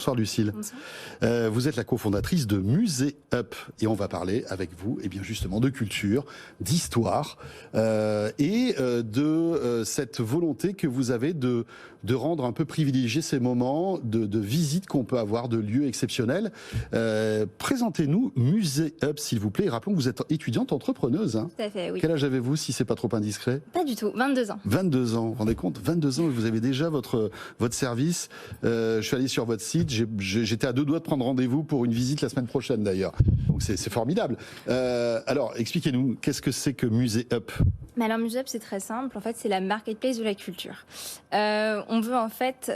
Bonsoir Lucille. Bonsoir. Vous êtes la cofondatrice de Musée Up et on va parler avec vous bien justement de culture, d'histoire et de cette volonté que vous avez de rendre un peu privilégié ces moments de visite qu'on peut avoir de lieux exceptionnels. Présentez-nous Musée Up s'il vous plaît. Et rappelons que vous êtes étudiante entrepreneuse. Hein. Tout à fait, oui. Quel âge avez-vous si c'est pas trop indiscret? Pas du tout, 22 ans. 22 ans, vous vous rendez compte? 22 ans et vous avez déjà votre service. Je suis allé sur votre site, j'étais à 2 doigts de prendre rendez-vous pour une visite la semaine prochaine d'ailleurs. Donc c'est formidable. Alors expliquez-nous, qu'est-ce que c'est que Musée Up? Mais alors Museup, c'est très simple. En fait, c'est la marketplace de la culture. On veut en fait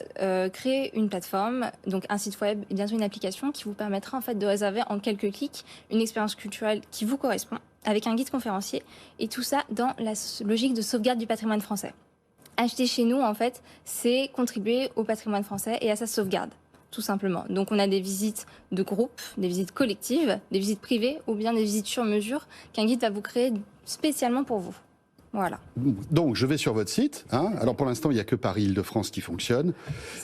créer une plateforme, donc un site web et bientôt une application qui vous permettra en fait de réserver en quelques clics une expérience culturelle qui vous correspond, avec un guide conférencier et tout ça dans la logique de sauvegarde du patrimoine français. Acheter chez nous, en fait, c'est contribuer au patrimoine français et à sa sauvegarde, tout simplement. Donc on a des visites de groupe, des visites collectives, des visites privées ou bien des visites sur mesure qu'un guide va vous créer spécialement pour vous. Voilà. Donc je vais sur votre site. Hein. Alors pour l'instant il n'y a que Paris-Île-de-France qui fonctionne.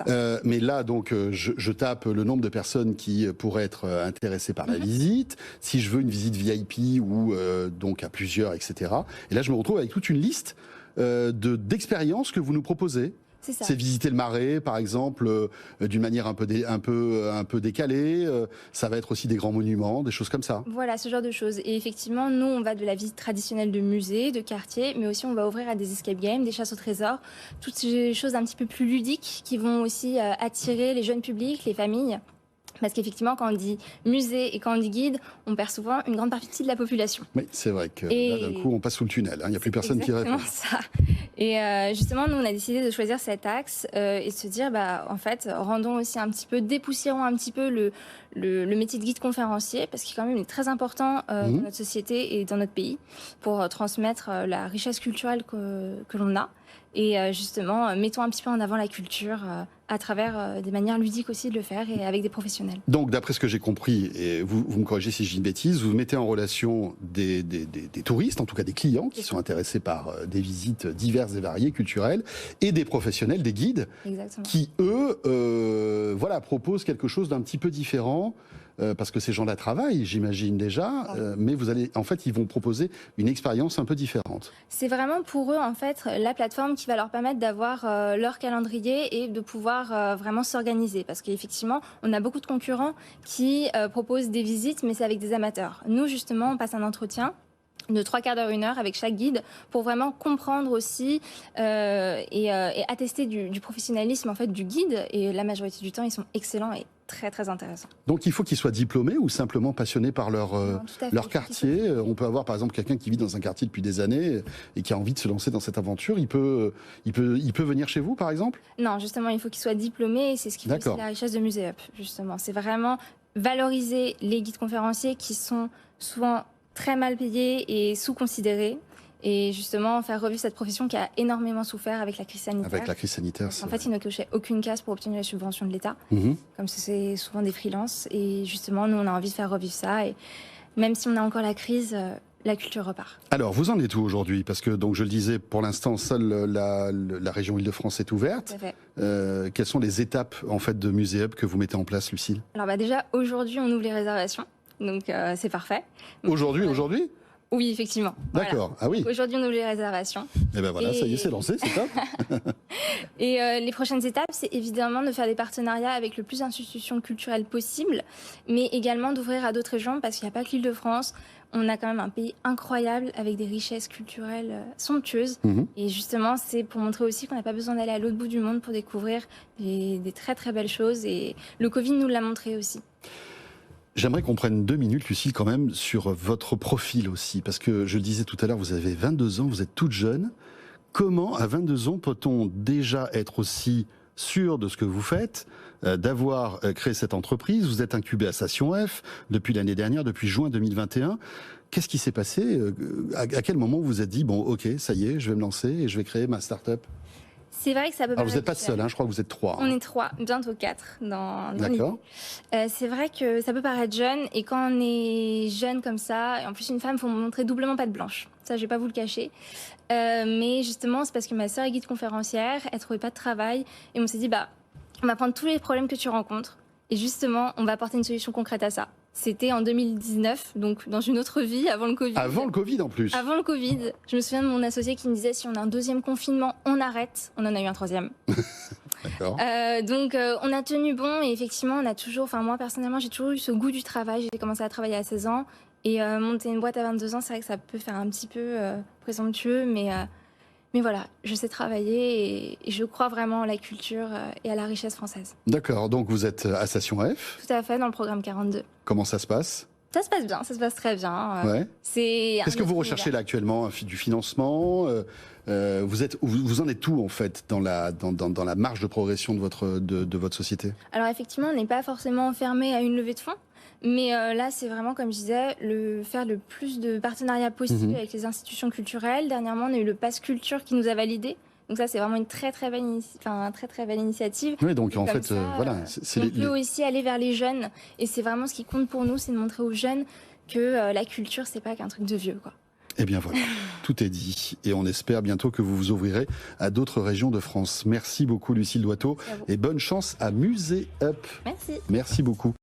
Mais là donc je tape le nombre de personnes qui pourraient être intéressées par la visite. Si je veux une visite VIP ou donc à plusieurs, etc. Et là je me retrouve avec toute une liste d'expériences que vous nous proposez. C'est ça. C'est visiter le Marais, par exemple, d'une manière un peu décalée. Ça va être aussi des grands monuments, des choses comme ça. Voilà, ce genre de choses. Et effectivement, nous, on va de la visite traditionnelle de musées, de quartiers, mais aussi on va ouvrir à des escape games, des chasses au trésor, toutes ces choses un petit peu plus ludiques qui vont aussi attirer les jeunes publics, les familles. Parce qu'effectivement, quand on dit musée et quand on dit guide, on perd souvent une grande partie de la population. Oui, c'est vrai que là, d'un coup, on passe sous le tunnel. Il n'y a plus personne qui répond. Ça. Et justement, nous, on a décidé de choisir cet axe et de se dire, en fait, rendons aussi un petit peu, dépoussiérons un petit peu le métier de guide conférencier, parce qu'il est quand même très important dans notre société et dans notre pays, pour transmettre la richesse culturelle que l'on a. Et justement, mettons un petit peu en avant la culture à travers des manières ludiques aussi de le faire et avec des professionnels. Donc, d'après ce que j'ai compris, et vous me corrigez si je dis une bêtise, vous mettez en relation des touristes, en tout cas des clients qui sont intéressés par des visites diverses et variées culturelles, et des professionnels, des guides, Exactement. qui eux, proposent quelque chose d'un petit peu différent. Parce que ces gens-là travaillent, j'imagine déjà, mais ils vont proposer une expérience un peu différente. C'est vraiment pour eux, en fait, la plateforme qui va leur permettre d'avoir leur calendrier et de pouvoir vraiment s'organiser. Parce qu'effectivement, on a beaucoup de concurrents qui proposent des visites, mais c'est avec des amateurs. Nous, justement, on passe un entretien de 3/4 d'heure, 1 heure avec chaque guide pour vraiment comprendre aussi et attester du professionnalisme en fait du guide. Et la majorité du temps, ils sont excellents et très très intéressants. Donc il faut qu'ils soient diplômés ou simplement passionnés par leur quartier. On peut avoir par exemple quelqu'un qui vit dans un quartier depuis des années et qui a envie de se lancer dans cette aventure. Il peut venir chez vous par exemple? Non, justement, il faut qu'ils soient diplômés et c'est ce qui fait aussi la richesse de Musée Up. Justement, c'est vraiment valoriser les guides conférenciers qui sont souvent très mal payés et sous-considérés. Et justement, faire revivre cette profession qui a énormément souffert avec la crise sanitaire. Avec la crise sanitaire, en fait, ils ne cochaient aucune case pour obtenir les subventions de l'État, comme c'est souvent des freelances. Et justement, nous, on a envie de faire revivre ça. Et même si on a encore la crise, la culture repart. Alors, vous en êtes où aujourd'hui? Parce que, donc, je le disais, pour l'instant, seule la région Île-de-France est ouverte. Tout à fait. Quelles sont les étapes, en fait, de Musée Up que vous mettez en place, Lucille? Alors, déjà, aujourd'hui, on ouvre les réservations. Donc, c'est parfait. Aujourd'hui Oui, effectivement. D'accord, voilà. Ah oui. Aujourd'hui, on ouvre les réservations. Et ben voilà, ça y est, c'est lancé, c'est top. Et les prochaines étapes, c'est évidemment de faire des partenariats avec le plus d'institutions culturelles possible, mais également d'ouvrir à d'autres régions, parce qu'il n'y a pas que l'Île-de-France. On a quand même un pays incroyable avec des richesses culturelles somptueuses. Et justement, c'est pour montrer aussi qu'on n'a pas besoin d'aller à l'autre bout du monde pour découvrir des très très belles choses. Et le Covid nous l'a montré aussi. J'aimerais qu'on prenne 2 minutes, Lucille, quand même, sur votre profil aussi. Parce que, je le disais tout à l'heure, vous avez 22 ans, vous êtes toute jeune. Comment, à 22 ans, peut-on déjà être aussi sûr de ce que vous faites, d'avoir créé cette entreprise? Vous êtes incubé à Station F depuis l'année dernière, depuis juin 2021. Qu'est-ce qui s'est passé? À quel moment vous vous êtes dit, bon, ok, ça y est, je vais me lancer et je vais créer ma start-up? C'est vrai que ça peut Alors vous n'êtes pas seul, hein, je crois que vous êtes 3. On est 3, bientôt 4 dans D'accord. C'est vrai que ça peut paraître jeune, et quand on est jeune comme ça, et en plus une femme, il faut montrer doublement patte blanche. Ça, je vais pas vous le cacher. Mais justement, c'est parce que ma sœur est guide conférencière, elle trouvait pas de travail, et on s'est dit, on va prendre tous les problèmes que tu rencontres, Et justement, on va apporter une solution concrète à ça. C'était en 2019, donc dans une autre vie, avant le Covid. Avant le Covid en plus. Avant le Covid, je me souviens de mon associé qui me disait si on a un deuxième confinement, on arrête. On en a eu un troisième. D'accord. Donc on a tenu bon et effectivement on a toujours, enfin moi personnellement j'ai toujours eu ce goût du travail. J'ai commencé à travailler à 16 ans et monter une boîte à 22 ans, c'est vrai que ça peut faire un petit peu présomptueux, mais voilà, je sais travailler et je crois vraiment à la culture et à la richesse française. D'accord, donc vous êtes à Station F. Tout à fait, dans le programme 42. Comment ça se passe? Ça se passe bien, ça se passe très bien. Ouais. Qu'est-ce que vous recherchez là actuellement? Du financement? Vous en êtes où en fait dans la marge de progression de votre société? Alors effectivement, on n'est pas forcément fermé à une levée de fonds. Mais là, c'est vraiment, comme je disais, faire le plus de partenariats possible avec les institutions culturelles. Dernièrement, on a eu le Pass Culture qui nous a validé. Donc ça, c'est vraiment une très très belle initiative. Oui, donc en fait, ça, voilà. On peut aussi aller vers les jeunes. Et c'est vraiment ce qui compte pour nous, c'est de montrer aux jeunes que la culture, c'est pas qu'un truc de vieux, quoi. Eh bien voilà, tout est dit. Et on espère bientôt que vous vous ouvrirez à d'autres régions de France. Merci beaucoup Lucille Doitot et bonne chance à Musée Up. Merci. Merci beaucoup.